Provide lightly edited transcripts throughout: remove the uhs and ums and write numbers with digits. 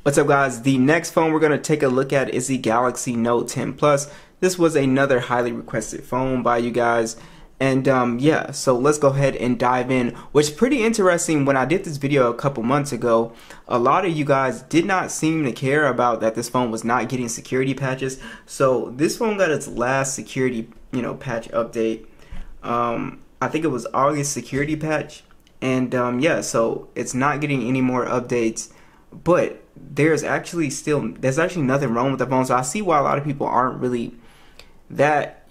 What's up guys, the next phone we're going to take a look at is the Galaxy Note 10 Plus. This was another highly requested phone by you guys, and yeah, so let's go ahead and dive in. What's pretty interesting, when I did this video a couple months ago, a lot of you guys did not seem to care about that this phone was not getting security patches. So this phone got its last security patch update. I think it was August security patch, and yeah, so it's not getting any more updates. But there's actually nothing wrong with the phone, so I see why a lot of people aren't really that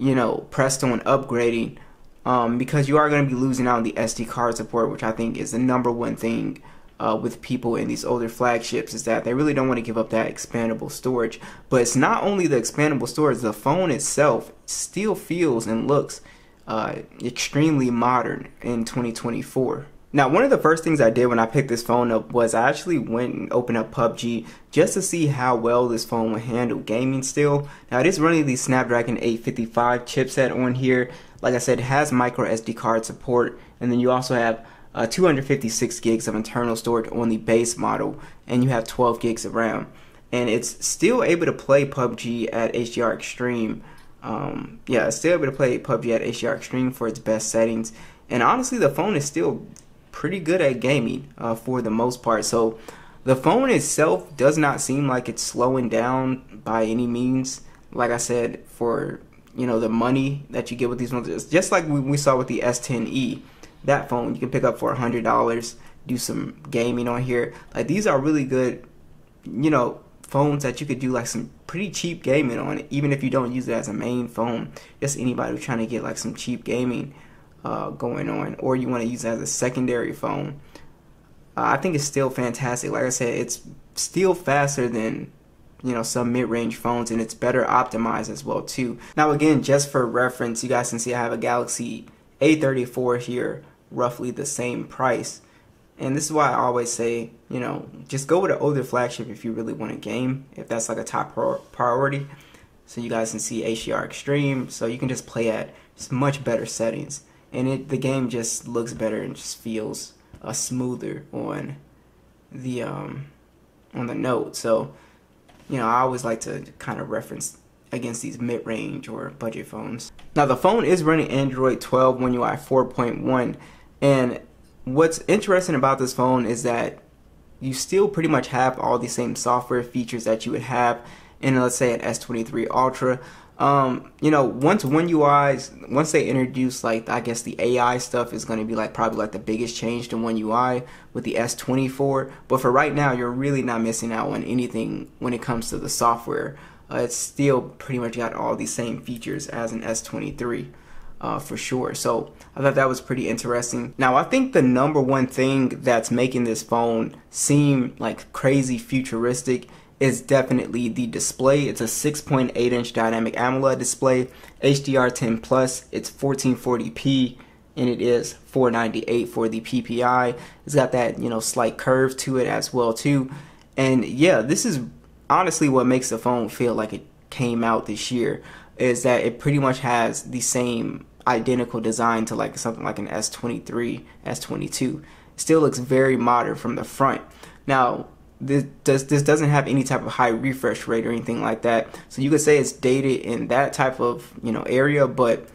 pressed on upgrading, because you are going to be losing out on the SD card support, which I think is the #1 thing with people in these older flagships, is that they really don't want to give up that expandable storage. But it's not only the expandable storage, the phone itself still feels and looks extremely modern in 2024. Now, one of the first things I did when I picked this phone up was I actually went and opened up PUBG just to see how well this phone would handle gaming still. Now, it is running the Snapdragon 855 chipset on here. Like I said, it has micro SD card support, and then you also have 256 gigs of internal storage on the base model, and you have 12 gigs of RAM. And it's still able to play PUBG at HDR Extreme. Yeah, it's still able to play PUBG at HDR Extreme for its best settings. And honestly, the phone is still pretty good at gaming for the most part. So the phone itself does not seem like it's slowing down by any means. Like I said, for the money that you get with these phones, it's just like we saw with the S10e. That phone you can pick up for $100, do some gaming on here. Like, these are really good phones that you could do like some pretty cheap gaming on, even if you don't use it as a main phone. Just anybody who's trying to get like some cheap gaming going on, or you want to use it as a secondary phone. I think it's still fantastic. Like I said, it's still faster than some mid-range phones, and it's better optimized as well too. Now again, just for reference, you guys can see I have a Galaxy A34 here, roughly the same price. And this is why I always say, just go with an older flagship if you really want a game, if that's like a top priority. So you guys can see HDR Extreme, so you can just play at just much better settings. And the game just looks better and just feels smoother on the Note. So I always like to kind of reference against these mid-range or budget phones. Now the phone is running Android 12 One UI 4.1, and what's interesting about this phone is that you still pretty much have all the same software features that you would have in, let's say, an S23 Ultra. Once they introduce, like, I guess the AI stuff is going to be probably like the biggest change to One UI with the S24. But for right now, you're really not missing out on anything when it comes to the software. It's still pretty much got all the same features as an S23 for sure. So I thought that was pretty interesting. Now I think the #1 thing that's making this phone seem like crazy futuristic is definitely the display. It's a 6.8-inch dynamic AMOLED display, HDR10 Plus. It's 1440p, and it is $498 for the PPI. It's got that slight curve to it as well too. And yeah, this is honestly what makes the phone feel like it came out this year, is that it pretty much has the same identical design to like something like an S23, S22. It still looks very modern from the front. Now this doesn't have any type of high refresh rate or anything like that, so you could say it's dated in that type of area. But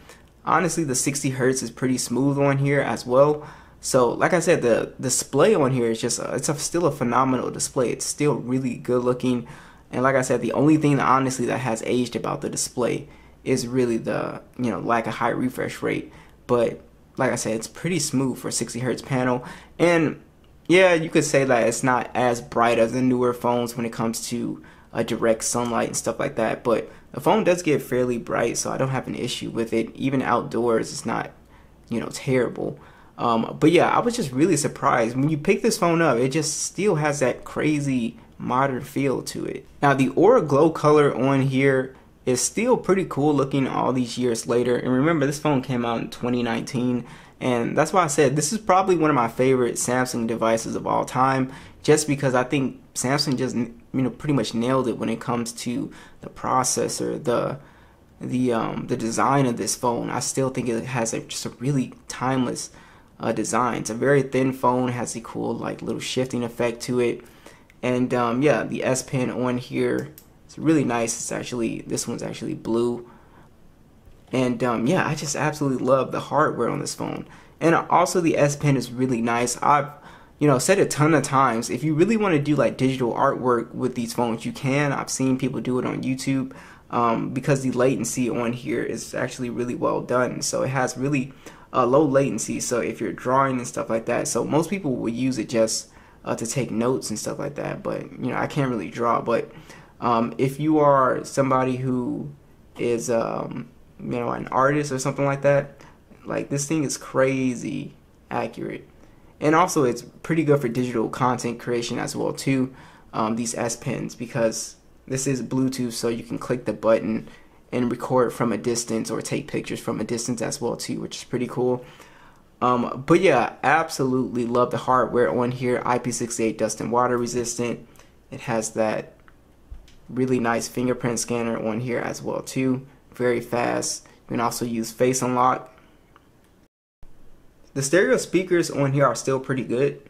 honestly, the 60 Hz is pretty smooth on here as well. So like I said, the display on here is just still a phenomenal display. It's still really good looking, and like I said, the only thing that honestly that has aged about the display is really the lack of high refresh rate. But like I said, it's pretty smooth for a 60 Hz panel. And yeah, you could say that it's not as bright as the newer phones when it comes to direct sunlight and stuff like that, but the phone does get fairly bright, so I don't have an issue with it. Even outdoors, it's not terrible. But yeah, I was just really surprised when you pick this phone up. It just still has that crazy modern feel to it. Now the Aura Glow color on here is still pretty cool looking all these years later. And remember, this phone came out in 2019, and that's why I said this is probably one of my favorite Samsung devices of all time, just because I think Samsung just pretty much nailed it when it comes to the processor, the design of this phone. I still think it has just a really timeless design. It's a very thin phone, has a cool like little shifting effect to it. And yeah, the S Pen on here is really nice. It's actually, this one's actually blue. And yeah, I just absolutely love the hardware on this phone. And also the S Pen is really nice. I've said a ton of times, if you really want to do like digital artwork with these phones, you can. I've seen people do it on YouTube because the latency on here is actually really well done. So it has really low latency. So if you're drawing and stuff like that, so most people will use it just to take notes and stuff like that. But I can't really draw. But if you are somebody who is an artist or something like that, like this thing is crazy accurate. And also it's pretty good for digital content creation as well too, these S Pens, because this is Bluetooth, so you can click the button and record from a distance or take pictures from a distance as well too, which is pretty cool. But yeah, absolutely love the hardware on here. IP68 dust and water resistant. It has that really nice fingerprint scanner on here as well too. Very fast. You can also use face unlock. The stereo speakers on here are still pretty good.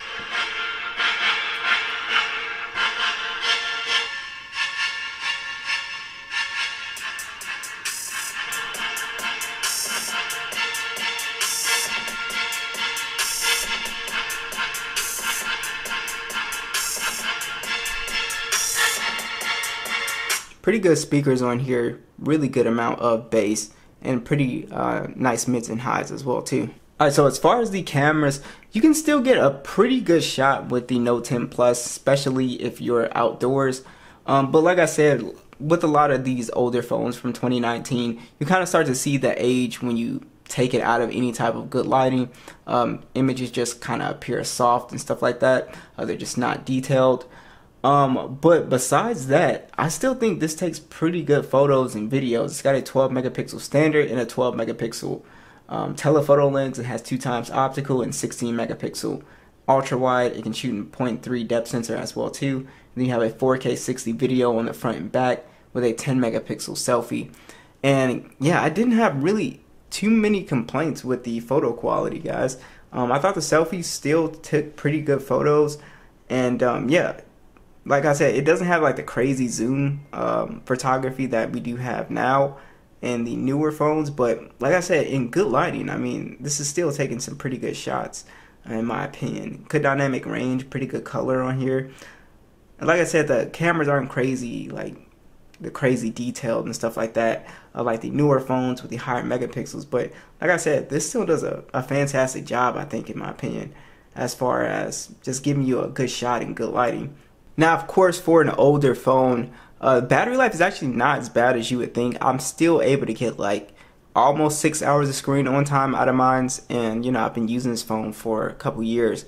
Pretty good speakers on here, really good amount of bass, and pretty nice mids and highs as well too. Alright, so as far as the cameras, you can still get a pretty good shot with the Note 10 Plus, especially if you're outdoors. But like I said, with a lot of these older phones from 2019, you kind of start to see the age when you take it out of any type of good lighting. Images just kind of appear soft and stuff like that. They're just not detailed. But besides that, I still think this takes pretty good photos and videos. It's got a 12 megapixel standard and a 12 megapixel telephoto lens. It has 2x optical and 16 megapixel ultra wide. It can shoot in 0.3 depth sensor as well too. And then you have a 4K 60 video on the front and back with a 10 megapixel selfie. And yeah, I didn't have really too many complaints with the photo quality, guys. I thought the selfies still took pretty good photos. And yeah, like I said, it doesn't have like the crazy zoom photography that we do have now in the newer phones, but like I said, in good lighting, I mean, this is still taking some pretty good shots in my opinion. Good dynamic range, pretty good color on here. And like I said, the cameras aren't crazy, like the crazy detailed and stuff like that, like the newer phones with the higher megapixels. But like I said, this still does a fantastic job, I think, in my opinion, as far as just giving you a good shot in good lighting. Now, of course, for an older phone, battery life is actually not as bad as you would think. I'm still able to get like almost 6 hours of screen on time out of mine, and I've been using this phone for a couple years.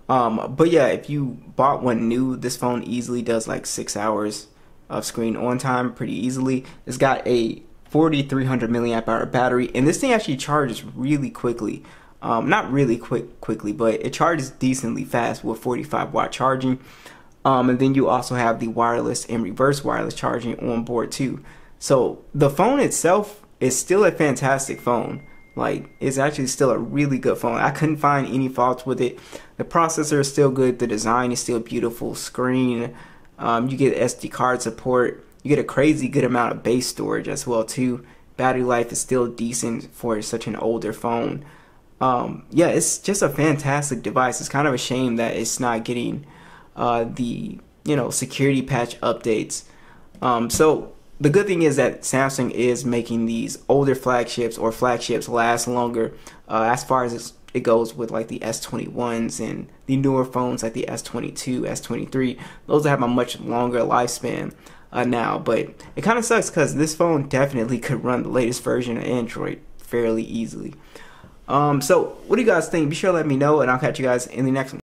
But yeah, if you bought one new, this phone easily does like 6 hours of screen on time pretty easily. It's got a 4300 milliamp hour battery, and this thing actually charges really quickly. Not really quickly, but it charges decently fast with 45-watt charging. And then you also have the wireless and reverse wireless charging on board too. So the phone itself is still a fantastic phone. Like, it's actually still a really good phone. I couldn't find any faults with it. The processor is still good. The design is still beautiful. Screen, you get SD card support. You get a crazy good amount of base storage as well too. Battery life is still decent for such an older phone. Yeah, it's just a fantastic device. It's kind of a shame that it's not getting the security patch updates. So the good thing is that Samsung is making these older flagships last longer, as far as it goes with like the S21s and the newer phones like the S22, S23. Those have a much longer lifespan now, but it kind of sucks because this phone definitely could run the latest version of Android fairly easily. So what do you guys think? Be sure to let me know, and I'll catch you guys in the next one.